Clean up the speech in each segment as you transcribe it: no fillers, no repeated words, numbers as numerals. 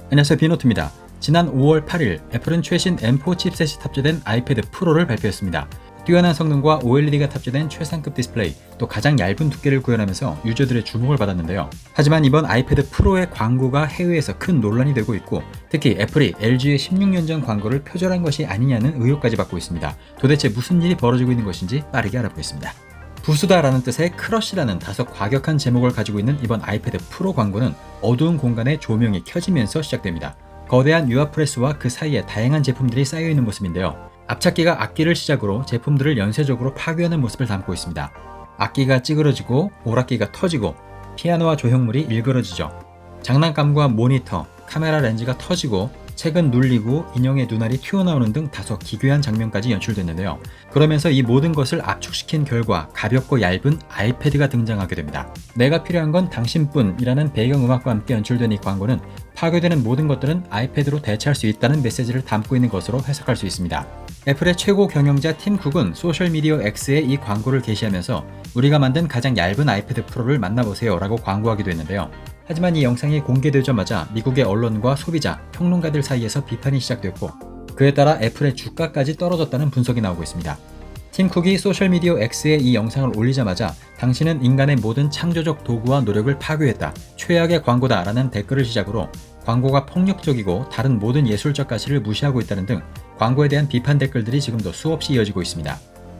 안녕하세요, 비노트입니다. 지난 5월 8일 애플은 최신 M4 칩셋이 탑재된 아이패드 프로를 발표했습니다. 뛰어난 성능과 OLED가 탑재된 최상급 디스플레이, 또 가장 얇은 두께를 구현하면서 유저들의 주목을 받았는데요. 하지만 이번 아이패드 프로의 광고가 해외에서 큰 논란이 되고 있고, 특히 애플이 LG의 16년 전 광고를 표절한 것이 아니냐는 의혹까지 받고 있습니다. 도대체 무슨 일이 벌어지고 있는 것인지 빠르게 알아보겠습니다. 부수다라는 뜻의 크러쉬라는 다소 과격한 제목을 가지고 있는 이번 아이패드 프로 광고는 어두운 공간에 조명이 켜지면서 시작됩니다. 거대한 유아프레스와 그 사이에 다양한 제품들이 쌓여있는 모습인데요. 앞찾기가 악기를 시작으로 제품들을 연쇄적으로 파괴하는 모습을 담고 있습니다. 악기가 찌그러지고 오락기가 터지고 피아노와 조형물이 일그러지죠. 장난감과 모니터, 카메라 렌즈가 터지고 책은 눌리고 인형의 눈알이 튀어나오는 등 다소 기괴한 장면까지 연출됐는데요. 그러면서 이 모든 것을 압축시킨 결과 가볍고 얇은 아이패드가 등장하게 됩니다. 내가 필요한 건 당신뿐이라는 배경음악과 함께 연출된 이 광고는 파괴되는 모든 것들은 아이패드로 대체할 수 있다는 메시지를 담고 있는 것으로 해석할 수 있습니다. 애플의 최고 경영자 팀 쿡은 소셜미디어 X에 이 광고를 게시하면서 우리가 만든 가장 얇은 아이패드 프로를 만나보세요 라고 광고하기도 했는데요. 하지만 이 영상이 공개되자마자 미국의 언론과 소비자, 평론가들 사이에서 비판이 시작됐고, 그에 따라 애플의 주가까지 떨어졌다는 분석이 나오고 있습니다. 팀 쿡이 소셜미디어 X에 이 영상을 올리자마자 당신은 인간의 모든 창조적 도구와 노력을 파괴했다, 최악의 광고다 라는 댓글을 시작으로 광고가 폭력적이고 다른 모든 예술적 가치를 무시하고 있다는 등 광고에 대한 비판 댓글들이 지금도 수없이 이어지고 있습니다.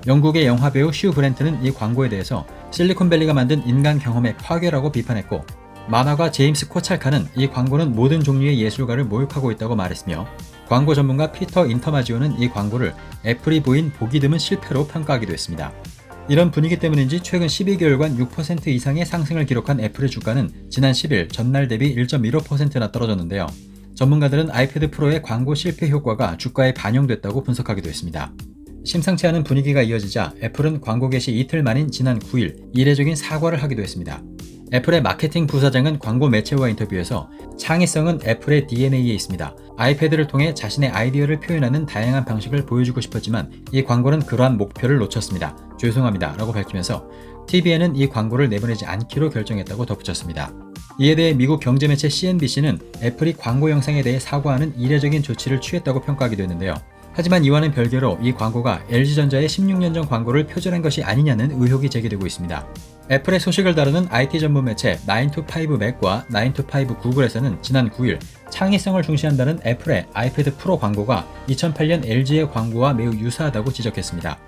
영국의 영화배우 슈 그랜트는 이 광고에 대해서 실리콘밸리가 만든 인간 경험의 파괴라고 비판했고, 만화가 제임스 코찰카는 이 광고는 모든 종류의 예술가를 모욕하고 있다고 말했으며, 광고 전문가 피터 인터마지오는 이 광고를 애플이 보인 보기 드문 실패로 평가하기도 했습니다. 이런 분위기 때문인지 최근 12개월간 6% 이상의 상승을 기록한 애플의 주가는 지난 10일 전날 대비 1.15%나 떨어졌는데요. 전문가들은 아이패드 프로의 광고 실패 효과가 주가에 반영됐다고 분석하기도 했습니다. 심상치 않은 분위기가 이어지자 애플은 광고 게시 이틀 만인 지난 9일 이례적인 사과를 하기도 했습니다. 애플의 마케팅 부사장은 광고 매체와 인터뷰에서 창의성은 애플의 DNA에 있습니다. 아이패드를 통해 자신의 아이디어를 표현하는 다양한 방식을 보여주고 싶었지만 이 광고는 그러한 목표를 놓쳤습니다. 죄송합니다 라고 밝히면서 TV에는 이 광고를 내보내지 않기로 결정했다고 덧붙였습니다. 이에 대해 미국 경제매체 CNBC는 애플이 광고 영상에 대해 사과하는 이례적인 조치를 취했다고 평가하기도 했는데요. 하지만 이와는 별개로 이 광고가 LG전자의 16년 전 광고를 표절한 것이 아니냐는 의혹이 제기되고 있습니다. 애플의 소식을 다루는 IT 전문 매체 9to5Mac과 9to5 구글에서는 지난 9일 창의성을 중시한다는 애플의 아이패드 프로 광고가 2008년 LG의 광고와 매우 유사하다고 지적했습니다.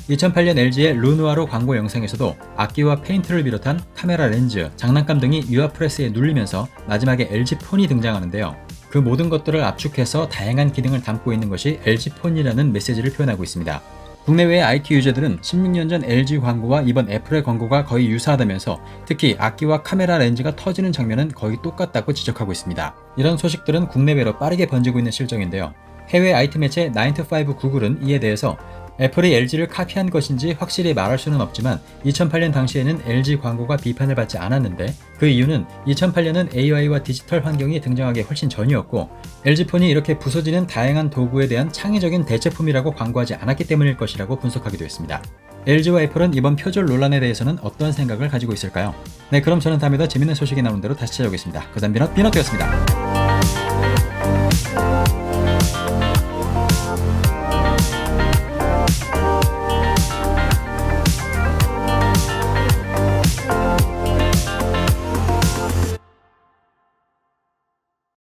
2008년 LG의 루누아로 광고 영상에서도 악기와 페인트를 비롯한 카메라 렌즈, 장난감 등이 유아프레스에 눌리면서 마지막에 LG폰이 등장하는데요. 그 모든 것들을 압축해서 다양한 기능을 담고 있는 것이 LG폰이라는 메시지를 표현하고 있습니다. 국내외의 IT 유저들은 16년 전 LG 광고와 이번 애플의 광고가 거의 유사하다면서 특히 악기와 카메라 렌즈가 터지는 장면은 거의 똑같다고 지적하고 있습니다. 이런 소식들은 국내외로 빠르게 번지고 있는 실정인데요. 해외 IT 매체 9to5 구글은 이에 대해서 애플이 LG를 카피한 것인지 확실히 말할 수는 없지만 2008년 당시에는 LG 광고가 비판을 받지 않았는데 그 이유는 2008년은 AI와 디지털 환경이 등장하기 훨씬 전이었고 LG폰이 이렇게 부서지는 다양한 도구에 대한 창의적인 대체품이라고 광고하지 않았기 때문일 것이라고 분석하기도 했습니다. LG와 애플은 이번 표절 논란에 대해서는 어떤 생각을 가지고 있을까요? 네, 그럼 저는 다음에 더 재밌는 소식이 나오는 대로 다시 찾아오겠습니다. 그다음 비너트였습니다.